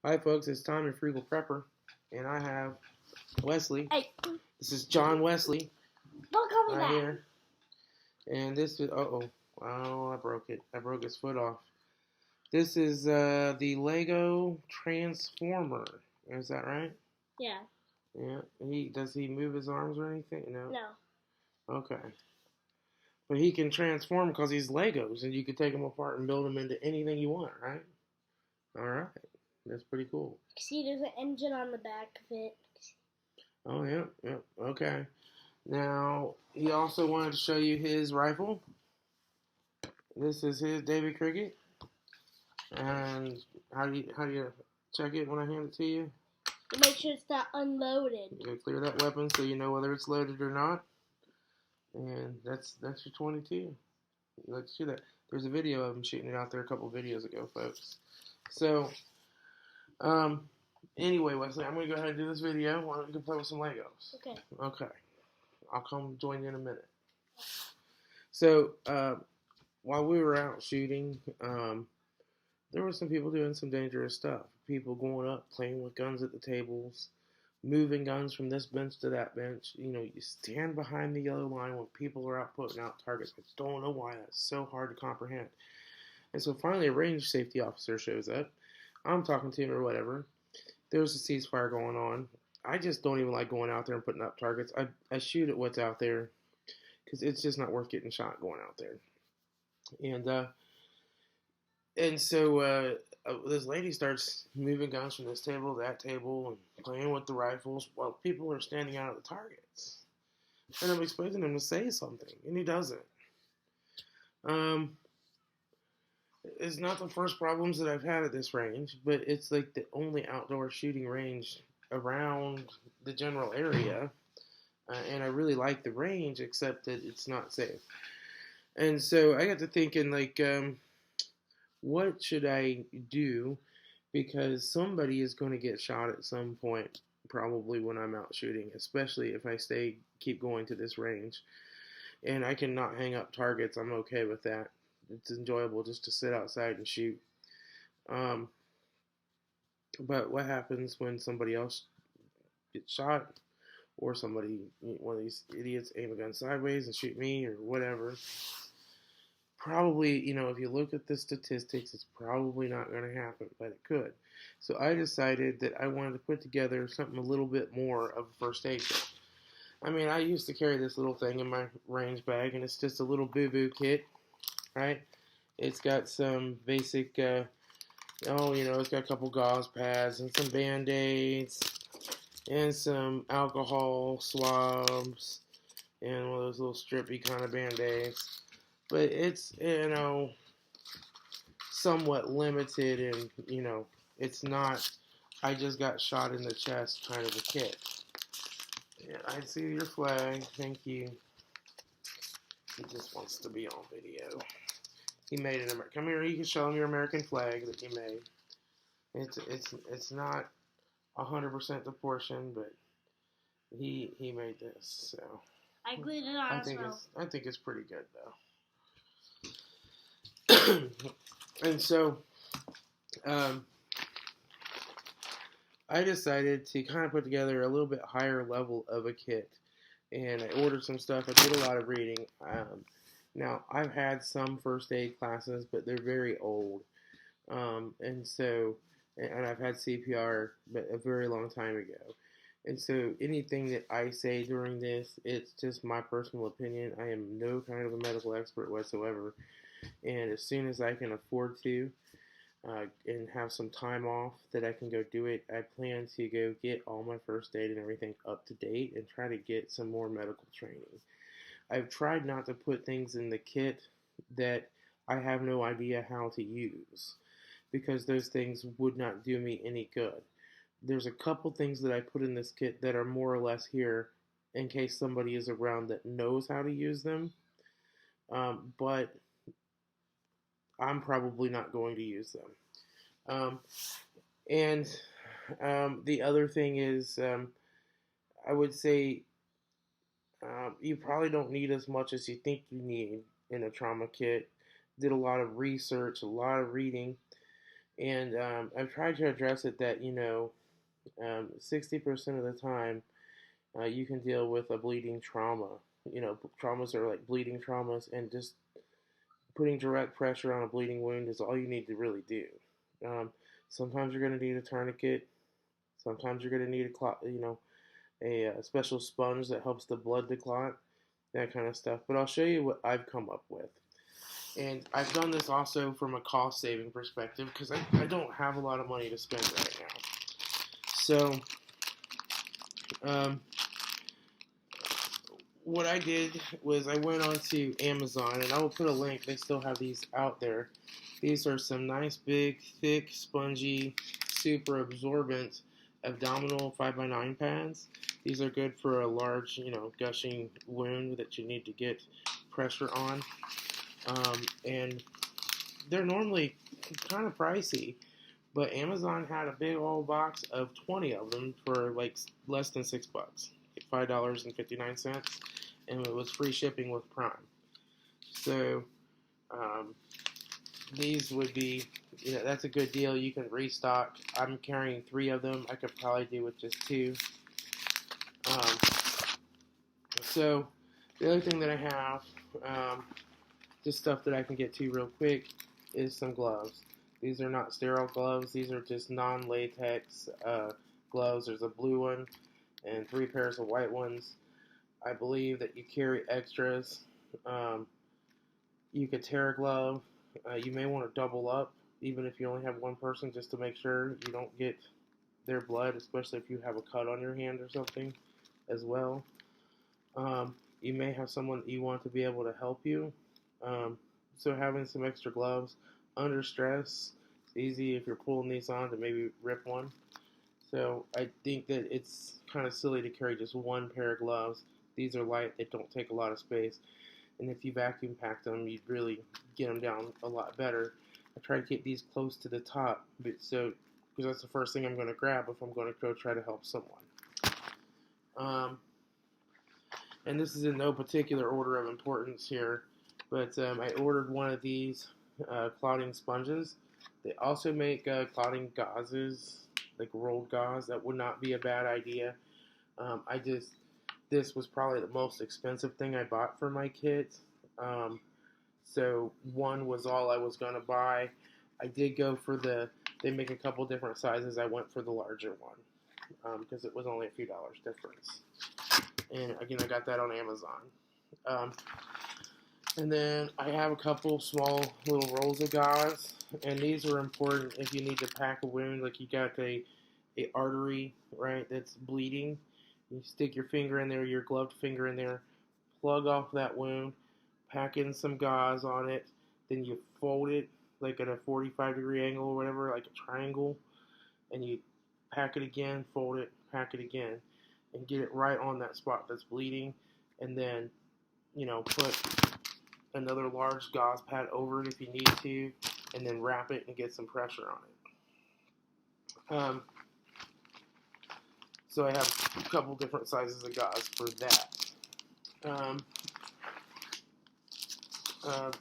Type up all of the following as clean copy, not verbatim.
Hi, folks. It's Tom and Frugal Prepper, and I have Wesley. Hey, This is John Wesley don't call me right that. here, and this is I broke it. I broke his foot off. This is the Lego Transformer. Is that right? Yeah. Yeah. Does he move his arms or anything? No. No. Okay. But he can transform because he's Legos, and you can take them apart and build them into anything you want, right? All right. That's pretty cool. See, there's an engine on the back of it. Oh, yeah. Okay. Now, he also wanted to show you his rifle. This is his Davy Cricket. And how do you check it when I hand it to you? You make sure it's not unloaded. You clear that weapon so you know whether it's loaded or not. And that's your 22. Let's do that. There's a video of him shooting it out there a couple videos ago, folks. So, anyway, Wesley, I'm going to go ahead and do this video. Why don't you go play with some Legos? Okay. I'll come join you in a minute. So, while we were out shooting, there were some people doing some dangerous stuff. People going up, playing with guns at the tables, moving guns from this bench to that bench. You know, you stand behind the yellow line when people are out putting out targets. I don't know why that's so hard to comprehend. And so finally a range safety officer shows up. I'm talking to him or whatever. There's a ceasefire going on. I just don't even like going out there and putting up targets. I shoot at what's out there because it's just not worth getting shot going out there. And so this lady starts moving guns from this table to that table and playing with the rifles while people are standing out of the targets. And I'm expecting him to say something, and he doesn't. It's not the first problems that I've had at this range, but it's like the only outdoor shooting range around the general area. And I really like the range, except that it's not safe. And so I got to thinking, like, what should I do? Because somebody is going to get shot at some point, probably when I'm out shooting, especially if I keep going to this range. And I cannot hang up targets. I'm okay with that. It's enjoyable just to sit outside and shoot. But what happens when somebody else gets shot, or one of these idiots aim a gun sideways and shoot me, or whatever? Probably, if you look at the statistics, it's probably not going to happen, but it could. So I decided that I wanted to put together something a little bit more of a first aid kit. I mean, I used to carry this little thing in my range bag, and it's just a little boo-boo kit, right? It's got some basic, it's got a couple gauze pads and some Band-Aids and some alcohol swabs and one of those little strippy kind of Band-Aids. But it's, somewhat limited and, it's not, I just got shot in the chest kind of a kit. Yeah, I see your flag. Thank you. He just wants to be on video. He made an Come here, you can show him your American flag that you made. It's not 100% the portion, but he made this, so I glued it on as well. I think it's pretty good though. And so I decided to kind of put together a little bit higher level of a kit, and I ordered some stuff. I did a lot of reading. Now, I've had some first aid classes, but they're very old. And I've had CPR, but a very long time ago. And so anything that I say during this, it's just my personal opinion. I am no kind of a medical expert whatsoever. And as soon as I can afford to, and have some time off that I can go do it, I plan to go get all my first aid and everything up to date and try to get some more medical training. I've tried not to put things in the kit that I have no idea how to use, because those things would not do me any good. There's a couple things that I put in this kit that are more or less here in case somebody is around that knows how to use them, but I'm probably not going to use them. The other thing is, I would say you probably don't need as much as you think you need in a trauma kit. Did a lot of research, a lot of reading, And I've tried to address it that 60% of the time you can deal with a bleeding trauma. Traumas are like bleeding traumas, and just putting direct pressure on a bleeding wound is all you need to really do. Um, Sometimes you're going to need a tourniquet. Sometimes you're going to need a special sponge that helps the blood to clot, that kind of stuff. But I'll show you what I've come up with. And I've done this also from a cost saving perspective because I don't have a lot of money to spend right now. So, um, what I did was I went onto Amazon, and I will put a link. They still have these out there. These are some nice, big, thick, spongy, super absorbent abdominal 5x9 pads. These are good for a large, gushing wound that you need to get pressure on. And they're normally kind of pricey, but Amazon had a big old box of 20 of them for like less than $6, $5.59, and it was free shipping with Prime. So these would be, that's a good deal. You can restock. I'm carrying 3 of them. I could probably do with just 2. So the other thing that I have, just stuff that I can get to real quick, is some gloves. These are not sterile gloves. These are just non-latex gloves. There's a blue one and 3 pairs of white ones. I believe that you carry extras. You could tear a glove. You may want to double up, even if you only have one person, just to make sure you don't get their blood, especially if you have a cut on your hand or something as well. You may have someone that you want to be able to help you. So having some extra gloves under stress, it's easy if you're pulling these on to maybe rip one. So I think that it's kind of silly to carry just one pair of gloves. These are light, they don't take a lot of space. And if you vacuum pack them, you'd really get them down a lot better. I try to keep these close to the top, because that's the first thing I'm going to grab if I'm going to go try to help someone. And this is in no particular order of importance here, but I ordered one of these clotting sponges. They also make clotting gauzes, like rolled gauze. That would not be a bad idea. This was probably the most expensive thing I bought for my kit. So one was all I was going to buy. I did go for they make a couple different sizes. I went for the larger one because it was only a few dollars difference. And again, I got that on Amazon. And then I have a couple small little rolls of gauze, and these are important if you need to pack a wound, like you got a artery, right, that's bleeding. You stick your finger in there, your gloved finger in there, plug off that wound, pack in some gauze on it, then you fold it like at a 45-degree angle or whatever, like a triangle, and you pack it again, fold it, pack it again, and get it right on that spot that's bleeding, and then, put another large gauze pad over it if you need to, and then wrap it and get some pressure on it. So I have a couple different sizes of gauze for that.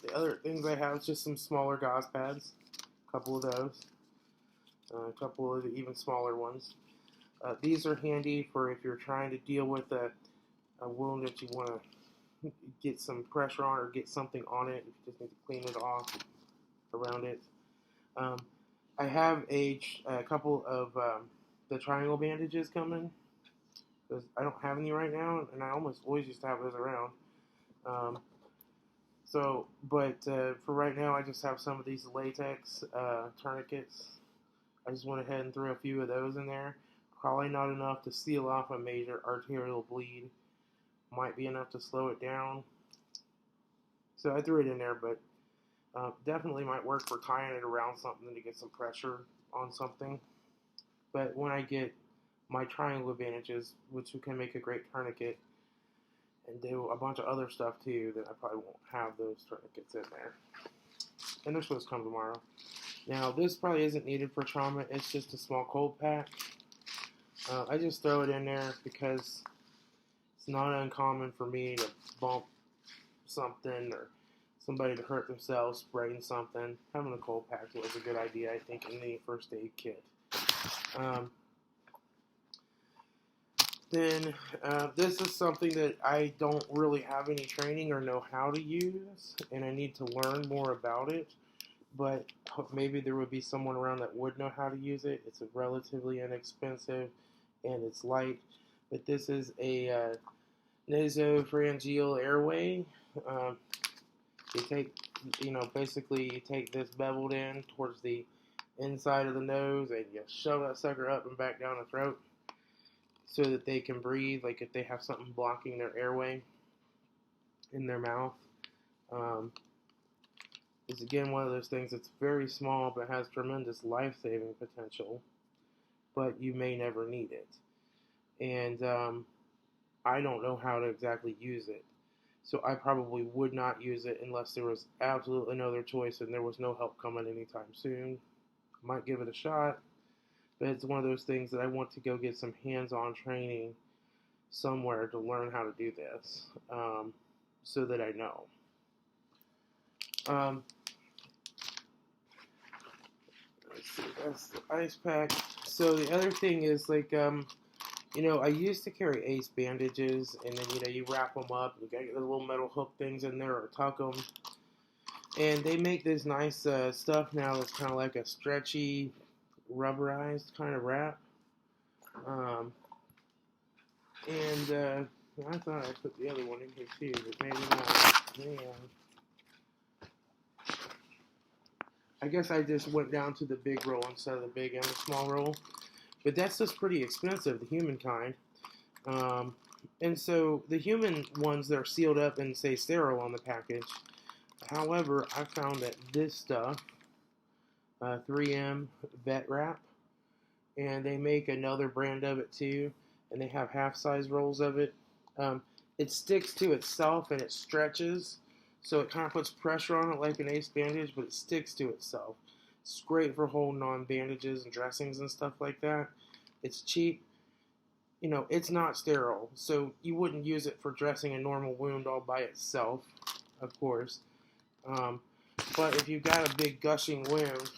The other things I have is just some smaller gauze pads, a couple of those, a couple of the even smaller ones. These are handy for if you're trying to deal with a wound that you want to get some pressure on or get something on it. You just need to clean it off around it. I have a couple of the triangle bandages coming, because I don't have any right now, and I almost always used to have those around. But for right now, I just have some of these latex tourniquets. I just went ahead and threw a few of those in there. Probably not enough to seal off a major arterial bleed. Might be enough to slow it down. So I threw it in there, but definitely might work for tying it around something to get some pressure on something. But when I get my triangle bandages, which can make a great tourniquet, and do a bunch of other stuff too, then I probably won't have those tourniquets in there. And they're supposed to come tomorrow. Now, this probably isn't needed for trauma. It's just a small cold pack. I just throw it in there because it's not uncommon for me to bump something or somebody to hurt themselves, spraying something, having a cold pack was a good idea, I think, in the first aid kit. Then this is something that I don't really have any training or know how to use, and I need to learn more about it. But maybe there would be someone around that would know how to use it. It's relatively inexpensive, and it's light. But this is a nasopharyngeal airway. You take, basically you take this beveled in towards the inside of the nose, and you shove that sucker up and back down the throat so that they can breathe, like if they have something blocking their airway in their mouth. It's again one of those things that's very small but has tremendous life-saving potential, but you may never need it. And I don't know how to exactly use it. So I probably would not use it unless there was absolutely no other choice and there was no help coming anytime soon. I might give it a shot, but it's one of those things that I want to go get some hands-on training somewhere to learn how to do this, so that I know. Let's see, that's the ice pack. So the other thing is, like, I used to carry ace bandages, and then, you wrap them up, you got the little metal hook things in there, or tuck them, and they make this nice stuff now that's kind of like a stretchy, rubberized kind of wrap, and I thought I put the other one in here too, but maybe not. Man. I guess I just went down to the big roll instead of the big and the small roll. But that's just pretty expensive, the human kind. And so the human ones, they're sealed up and say sterile on the package. However, I found that this stuff, 3M Vet Wrap, and they make another brand of it too, and they have half-size rolls of it. It sticks to itself and it stretches, so it kind of puts pressure on it like an ace bandage, but it sticks to itself. It's great for holding on bandages and dressings and stuff like that. It's cheap. It's not sterile, so you wouldn't use it for dressing a normal wound all by itself, of course. But if you've got a big gushing wound,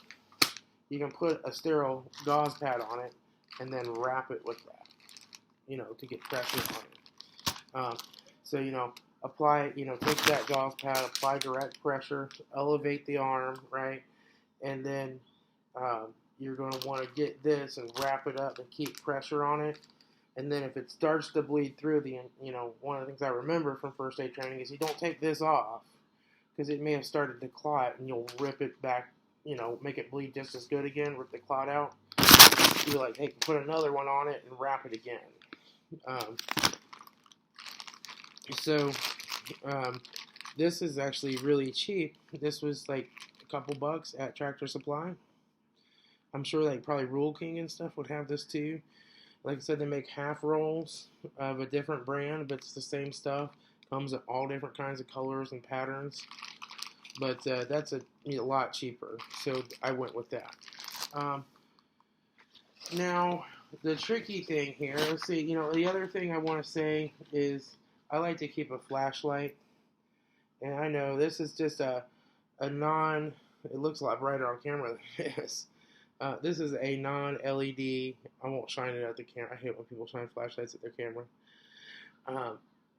you can put a sterile gauze pad on it and then wrap it with that, to get pressure on it. So, apply, take that gauze pad, apply direct pressure, elevate the arm, right? And then you're going to want to get this and wrap it up and keep pressure on it. And then if it starts to bleed through, one of the things I remember from first aid training is you don't take this off because it may have started to clot, and you'll rip it back, make it bleed just as good again, rip the clot out. You're like, hey, put another one on it and wrap it again. This is actually really cheap. This was like a couple bucks at Tractor Supply. I'm sure like probably Rule King and stuff would have this too. Like I said, they make half rolls of a different brand, but it's the same stuff. Comes in all different kinds of colors and patterns. But that's a lot cheaper, so I went with that. Now, the tricky thing here, let's see, the other thing I want to say is I like to keep a flashlight. And I know this is just a it looks a lot brighter on camera than this. This is a non-LED, I won't shine it at the camera, I hate when people shine flashlights at their camera.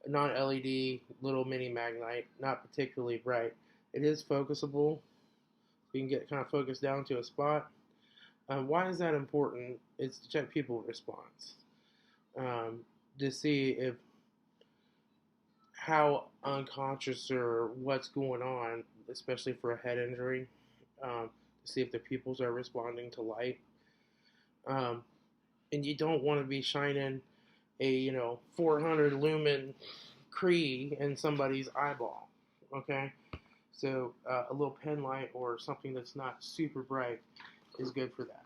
Non-LED little mini magnite, not particularly bright. It is focusable, you can get kind of focused down to a spot. Why is that important? It's to check people's response. To see how unconscious or what's going on, especially for a head injury. To see if the pupils are responding to light. And you don't want to be shining a 400 lumen Cree in somebody's eyeball. Okay, so a little pen light or something that's not super bright is good for that.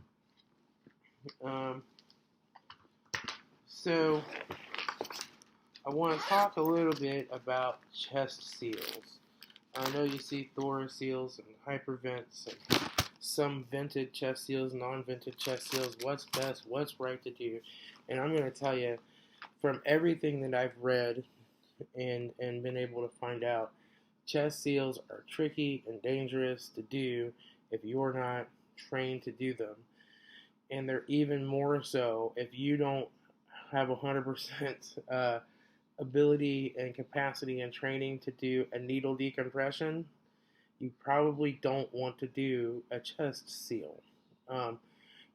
So I want to talk a little bit about chest seals. I know you see thorax seals and hypervents and some vented chest seals, non-vented chest seals. What's best? What's right to do? And I'm going to tell you, from everything that I've read and been able to find out, chest seals are tricky and dangerous to do if you're not trained to do them. And they're even more so if you don't have 100% ability and capacity and training to do a needle decompression. You probably don't want to do a chest seal.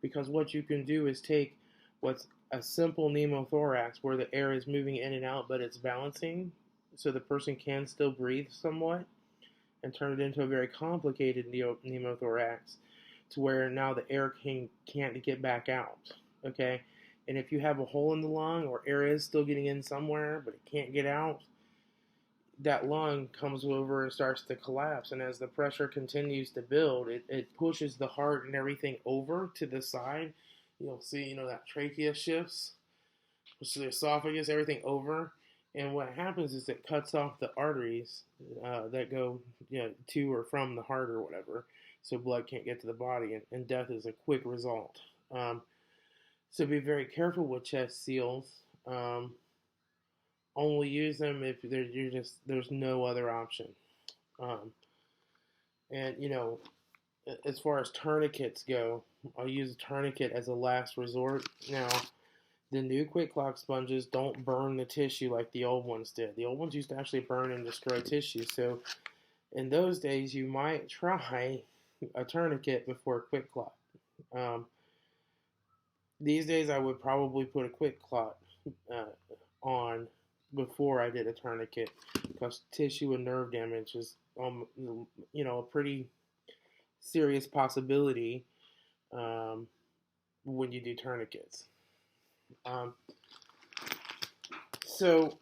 Because what you can do is take what's a simple pneumothorax where the air is moving in and out but it's balancing so the person can still breathe somewhat, and turn it into a very complicated pneumothorax to where now the air can't get back out. Okay? And if you have a hole in the lung or air is still getting in somewhere but it can't get out, that lung comes over and starts to collapse. And as the pressure continues to build, it pushes the heart and everything over to the side. You'll see, that trachea shifts, so the esophagus, everything over. And what happens is it cuts off the arteries that go to or from the heart or whatever, so blood can't get to the body, and death is a quick result. So be very careful with chest seals. Only use them if there's no other option. And as far as tourniquets go, I'll use a tourniquet as a last resort. Now, the new quick clot sponges don't burn the tissue like the old ones did. The old ones used to actually burn and destroy tissue. So in those days, you might try a tourniquet before a quick clot. These days, I would probably put a quick clot on before I did a tourniquet, because tissue and nerve damage is a pretty serious possibility when you do tourniquets. So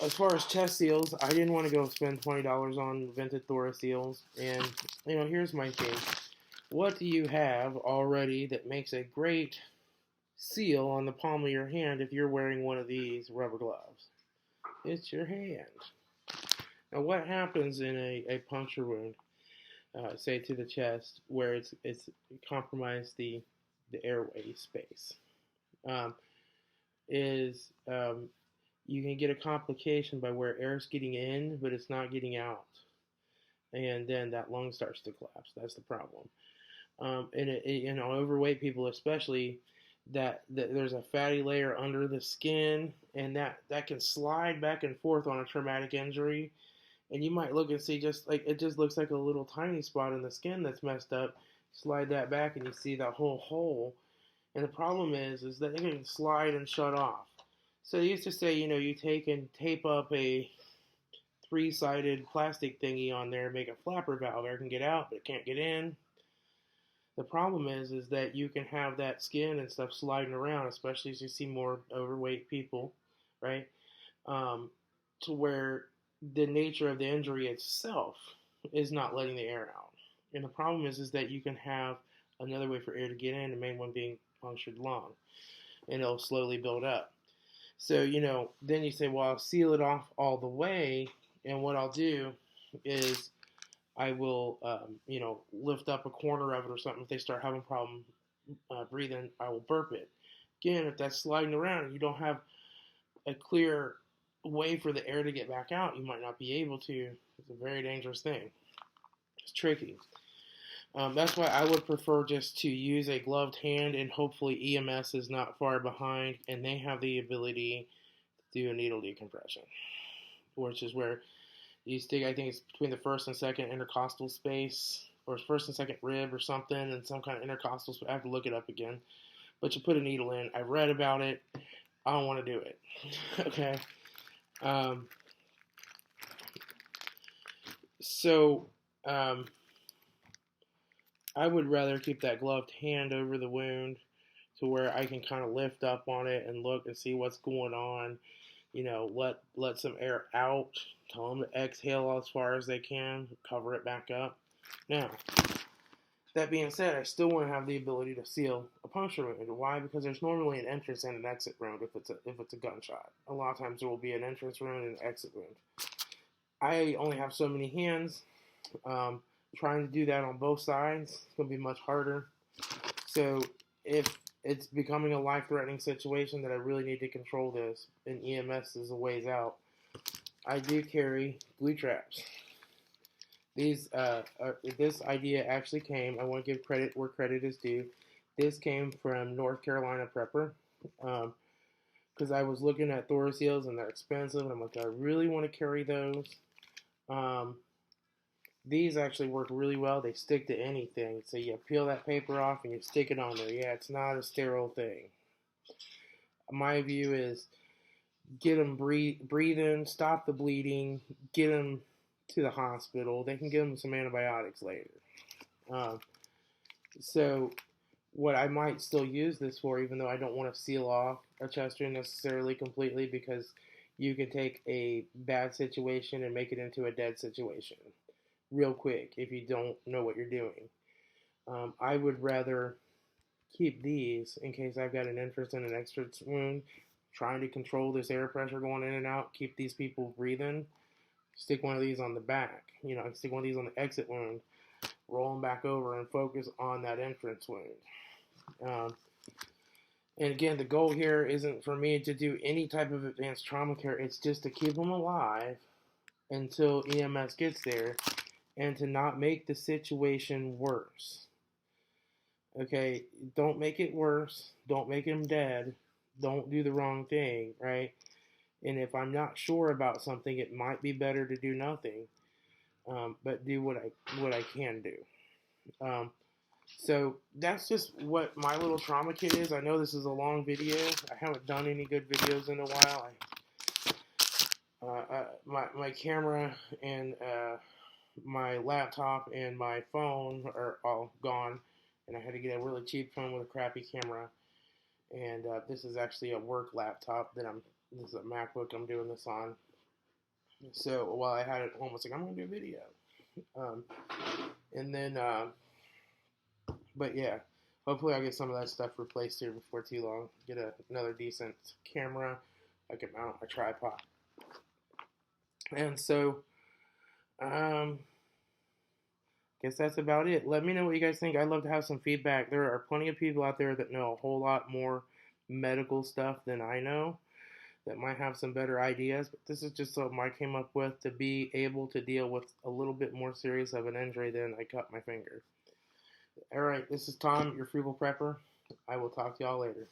as far as chest seals, I didn't want to go spend $20 on vented thoraseals. And here's my thing: what do you have already that makes a great seal on the palm of your hand if you're wearing one of these rubber gloves? It's your hand. Now, what happens in a puncture wound, say to the chest, where it's compromised the airway space, is you can get a complication by where air's getting in, but it's not getting out. And then that lung starts to collapse. That's the problem. And overweight people especially, that there's a fatty layer under the skin, and that can slide back and forth on a traumatic injury. And you might look and see it just looks like a little tiny spot in the skin that's messed up. Slide that back and you see that whole hole. And the problem is that it can slide and shut off. So they used to say, you take and tape up a 3-sided plastic thingy on there, make a flapper valve. Air can get out, but it can't get in. The problem is that you can have that skin and stuff sliding around, especially as you see more overweight people, right? To where the nature of the injury itself is not letting the air out. And the problem is that you can have another way for air to get in, the main one being punctured lung, and it'll slowly build up. So, then you say, well, I'll seal it off all the way, and what I'll do is I will, lift up a corner of it or something. If they start having a problem breathing, I will burp it. Again, if that's sliding around and you don't have a clear way for the air to get back out, you might not be able to. It's a very dangerous thing. It's tricky. That's why I would prefer just to use a gloved hand, and hopefully EMS is not far behind and they have the ability to do a needle decompression, which is where you stick, I think it's between the first and second intercostal space, or first and second rib or something, and some kind of intercostal space. I have to look it up again. But you put a needle in. I've read about it. I don't want to do it. Okay. I would rather keep that gloved hand over the wound to where I can kind of lift up on it and look and see what's going on. Let some air out. Tell them to exhale as far as they can. Cover it back up. Now, that being said, I still want to have the ability to seal a puncture wound. Why? Because there's normally an entrance and an exit wound if it's a gunshot. A lot of times there will be an entrance wound and an exit wound. I only have so many hands. Trying to do that on both sides, it's going to be much harder. So if it's becoming a life-threatening situation that I really need to control this, and EMS is a ways out, I do carry glue traps. This idea actually came. I want to give credit where credit is due. This came from North Carolina Prepper, because I was looking at Thoraseals and they're expensive, and I'm like, I really want to carry those. Um, these actually work really well. They stick to anything. So you peel that paper off and you stick it on there. Yeah, it's not a sterile thing. My view is get them breathing, stop the bleeding, get them to the hospital. They can give them some antibiotics later. So what I might still use this for, even though I don't want to seal off a chest wound necessarily completely, because you can take a bad situation and make it into a dead situation real quick if you don't know what you're doing. I would rather keep these in case I've got an entrance and an exit wound, trying to control this air pressure going in and out, keep these people breathing. Stick one of these on the back, stick one of these on the exit wound, roll them back over and focus on that entrance wound. And again, the goal here isn't for me to do any type of advanced trauma care. It's just to keep them alive until EMS gets there and to not make the situation worse. Okay, don't make it worse. Don't make them dead. Don't do the wrong thing, right? And if I'm not sure about something, it might be better to do nothing, but do what I can do. So that's just what my little trauma kit is. I know this is a long video. I haven't done any good videos in a while. My camera and my laptop and my phone are all gone, and I had to get a really cheap phone with a crappy camera. And this is actually a work laptop this is a MacBook I'm doing this on. So while I had it home, I was like, I'm going to do a video. And then, but yeah, hopefully I'll get some of that stuff replaced here before too long. Get another decent camera I can mount a tripod. And so, guess that's about it. Let me know what you guys think. I'd love to have some feedback. There are plenty of people out there that know a whole lot more medical stuff than I know, that might have some better ideas, but this is just something I came up with to be able to deal with a little bit more serious of an injury than I cut my finger. Alright, this is Tom, your frugal prepper. I will talk to y'all later.